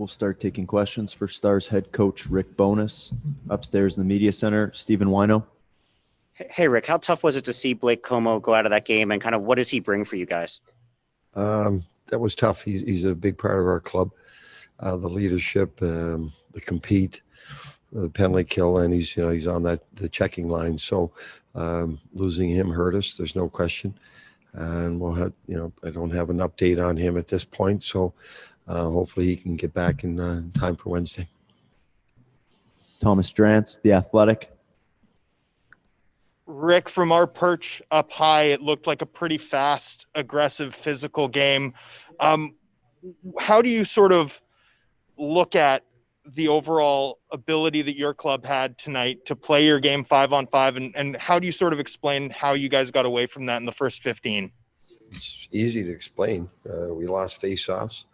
We'll start taking questions for Stars head coach Rick Bowness. Upstairs in the media center, Stephen Wino. Hey, Rick, how tough was it to see Blake Colemans go out of that game, and kind of what does he bring for you guys? That was tough. He's a big part of our club. The leadership, the compete, the penalty kill, and he's on the checking line. So losing him hurt us. There's no question. And we'll have I don't have an update on him at this point. So hopefully he can get back in time for Wednesday. Thomas Drance, The Athletic. Rick, from our perch up high, it looked like a pretty fast, aggressive, physical game. How do you sort of look at the overall ability that your club had tonight to play your game 5-on-5, and how do you sort of explain how you guys got away from that in the first 15? It's easy to explain. We lost faceoffs.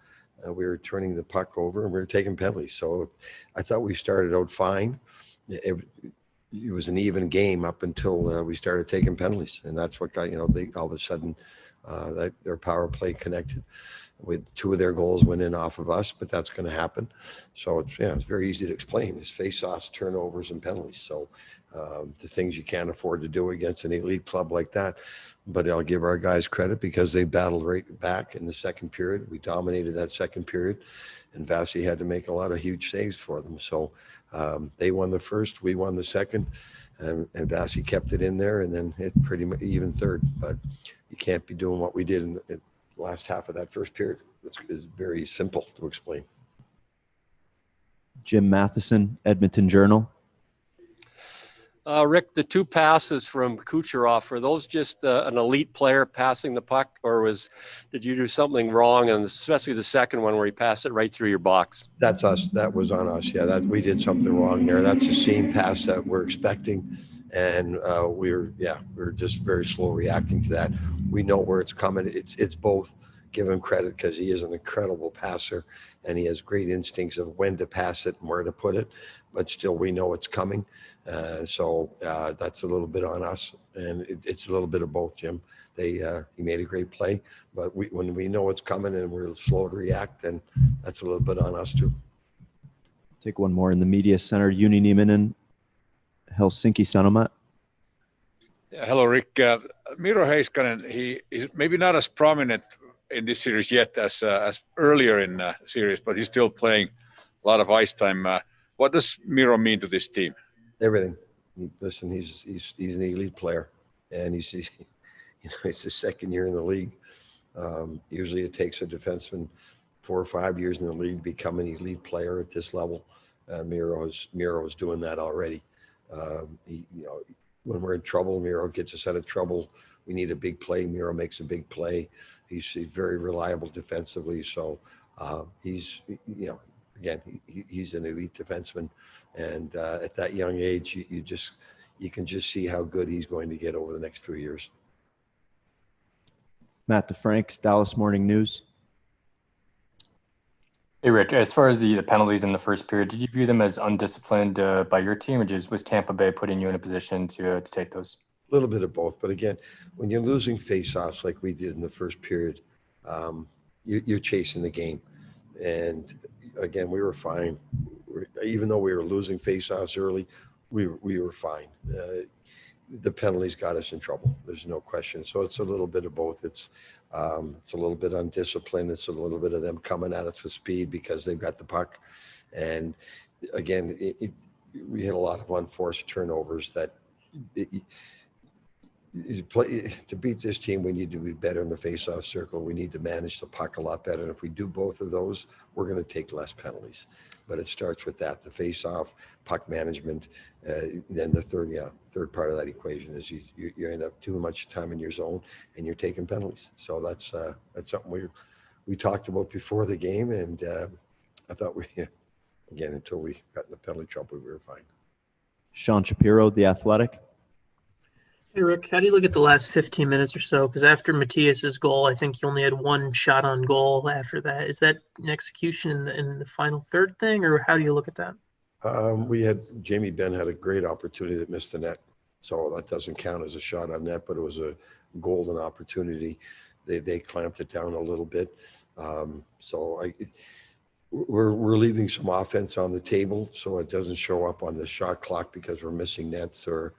We were turning the puck over, and we were taking penalties. So I thought we started out fine. It was an even game up until we started taking penalties, and that's what got they all of a sudden their power play connected with two of their goals went in off of us, but that's going to happen. So it's very easy to explain. It's face-offs, turnovers, and penalties. So the things you can't afford to do against an elite club like that. But I'll give our guys credit because they battled right back in the second period. We dominated that second period, and Vasi had to make a lot of huge saves for them. So they won the first, we won the second, and Vasi kept it in there, and then it pretty much even third. But you can't be doing what we did in the last half of that first period. It's very simple to explain. Jim Matheson, Edmonton Journal. Rick, the two passes from Kucherov, were those just an elite player passing the puck, or did you do something wrong? And especially the second one where he passed it right through your box. That's us. That was on us. Yeah, we did something wrong there. That's the same pass that we're expecting. And we're just very slow reacting to that. We know where it's coming. It's both. Give him credit because he is an incredible passer, and he has great instincts of when to pass it and where to put it. But still, we know it's coming. So that's a little bit on us, and it's a little bit of both, Jim. He made a great play, but when we know it's coming and we're slow to react, then that's a little bit on us too. Take one more in the media center. Juni Nieminen, Helsinki Sanomat. Yeah, hello, Rick. Miro Heiskanen, he is maybe not as prominent in this series yet as earlier in the series, but he's still playing a lot of ice time. What does Miro mean to this team? Everything. Listen, he's an elite player, and he's it's his second year in the league. Usually it takes a defenseman 4 or 5 years in the league to become an elite player at this level. Miro is doing that already. When we're in trouble, Miro gets us out of trouble. We need a big play. Miro makes a big play. He's very reliable defensively. So he's he's an elite defenseman, and at that young age, you can just see how good he's going to get over the next few years. Matt DeFranks, Dallas Morning News. Hey, Rick, as far as the penalties in the first period, did you view them as undisciplined by your team, or was Tampa Bay putting you in a position to take those? A little bit of both. But again, when you're losing faceoffs like we did in the first period, you're chasing the game. And again, we were fine. Even though we were losing faceoffs early, we were fine. The penalties got us in trouble. There's no question. So it's a little bit of both. It's a little bit undisciplined. It's a little bit of them coming at us with speed because they've got the puck. And again, we had a lot of unforced turnovers that to beat this team, we need to be better in the face-off circle. We need to manage the puck a lot better. And if we do both of those, we're going to take less penalties. But it starts with that, the face-off, puck management. Then the third part of that equation is you end up too much time in your zone and you're taking penalties. So that's something we talked about before the game. And I thought again, until we got in the penalty trouble, we were fine. Sean Shapiro, The Athletic. Hey, Rick, how do you look at the last 15 minutes or so? Because after Matthias's goal, I think he only had one shot on goal after that. Is that an execution in the final third thing, or how do you look at that? Jamie Benn had a great opportunity that missed the net. So that doesn't count as a shot on net, but it was a golden opportunity. They clamped it down a little bit. we're leaving some offense on the table so it doesn't show up on the shot clock because we're missing nets or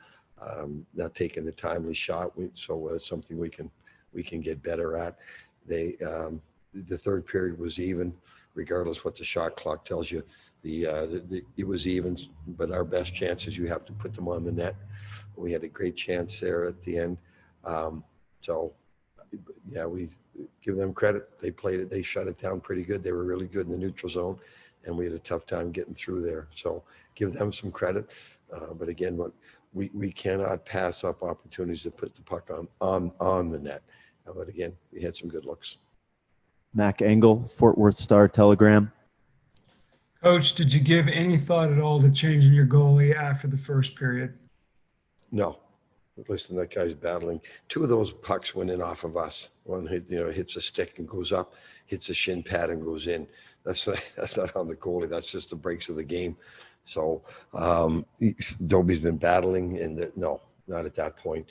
not taking the timely shot. So it's something we can get better at. The third period was even, regardless what the shot clock tells you. It was even, but our best chances, you have to put them on the net. We had a great chance there at the end. So yeah, we give them credit. They played it. They shut it down pretty good. They were really good in the neutral zone, and we had a tough time getting through there. So give them some credit. But again, we cannot pass up opportunities to put the puck on the net. But again, we had some good looks. Mac Engel, Fort Worth Star Telegram. Coach, did you give any thought at all to changing your goalie after the first period? No. Listen, that guy's battling. Two of those pucks went in off of us. One hits a stick and goes up, hits a shin pad and goes in. That's not on the goalie. That's just the breaks of the game. So Dobie's been battling, and no, not at that point.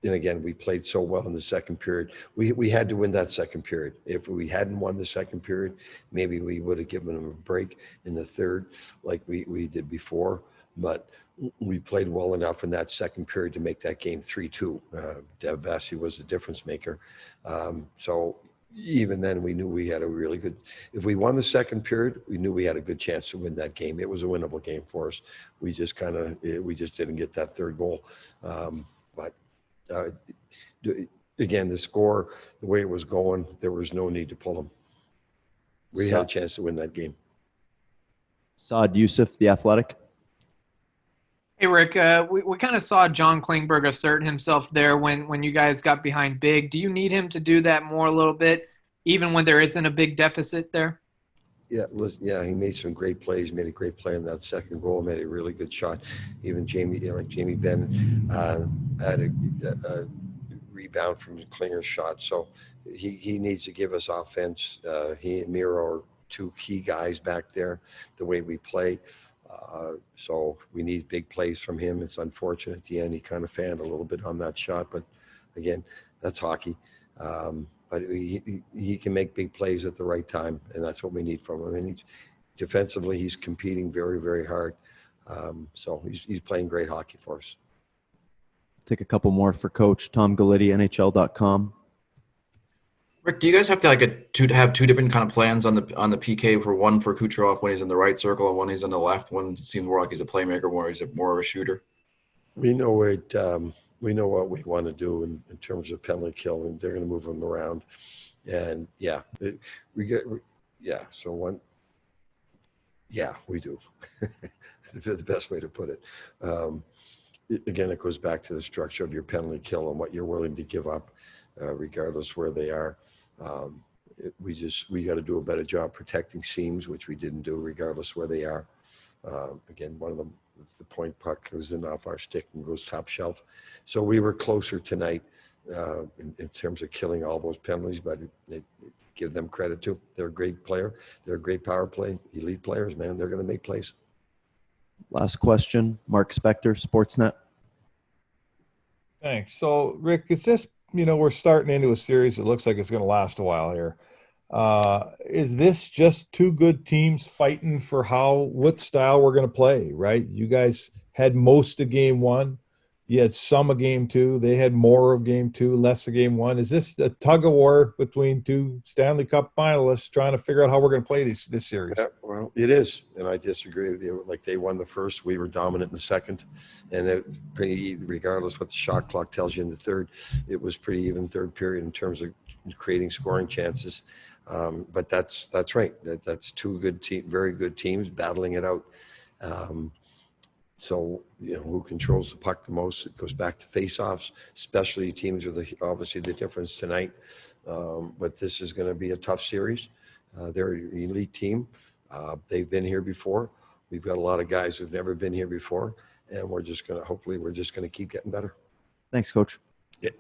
And again, we played so well in the second period. We had to win that second period. If we hadn't won the second period, maybe we would have given them a break in the third like we did before. But we played well enough in that second period to make that game 3-2. Dev Vassie was the difference maker. So even then, we knew we had a really good. If we won the second period, we knew we had a good chance to win that game. It was a winnable game for us. We just didn't get that third goal. But again, the score, the way it was going, there was no need to pull them. We had a chance to win that game. Saad Youssef, The Athletic. Hey, Rick, we kind of saw John Klingberg assert himself there when you guys got behind big. Do you need him to do that more a little bit, even when there isn't a big deficit there? Yeah, he made some great plays. Made a great play in that second goal. Made a really good shot. Even Jamie Benn had a rebound from Klinger's shot. So he needs to give us offense. He and Miro are two key guys back there. The way we play. So we need big plays from him. It's unfortunate at the end. He kind of fanned a little bit on that shot, but again, that's hockey. But he can make big plays at the right time, and that's what we need from him. And defensively, he's competing very, very hard. So he's playing great hockey for us. Take a couple more for Coach Tom Galitti, NHL.com. Rick, do you guys have to have two different kind of plans on the PK, for one for Kucherov when he's in the right circle and when he's on the left? One seems more like he's a playmaker, more he's more of a shooter. We know it. We know what we want to do in terms of penalty kill, and they're going to move them around. And So we do. It's the best way to put it. Again, it goes back to the structure of your penalty kill and what you're willing to give up, regardless where they are. We got to do a better job protecting seams, which we didn't do, regardless where they are. Again, one of them, the point puck goes in off our stick and goes top shelf. So we were closer tonight in terms of killing all those penalties, but give them credit too. They're a great player. They're a great power play, elite players, man. They're going to make plays. Last question, Mark Spector, Sportsnet. Thanks. So, Rick, it's just, we're starting into a series that looks like it's going to last a while here. Is this just two good teams fighting for what style we're going to play, right? You guys had most of game one. You had some of game two. They had more of game two, less of game one. Is this a tug of war between two Stanley Cup finalists trying to figure out how we're going to play this series? Yeah, well, it is, and I disagree with you. Like, they won the first, we were dominant in the second, and it pretty, regardless what the shot clock tells you in the third, it was pretty even third period in terms of creating scoring chances. But that's right. That's two very good teams battling it out. So, who controls the puck the most? It goes back to faceoffs. Specialty teams are obviously the difference tonight. But this is going to be a tough series. They're an elite team. They've been here before. We've got a lot of guys who've never been here before, and hopefully we're just going to keep getting better. Thanks, Coach. Yeah.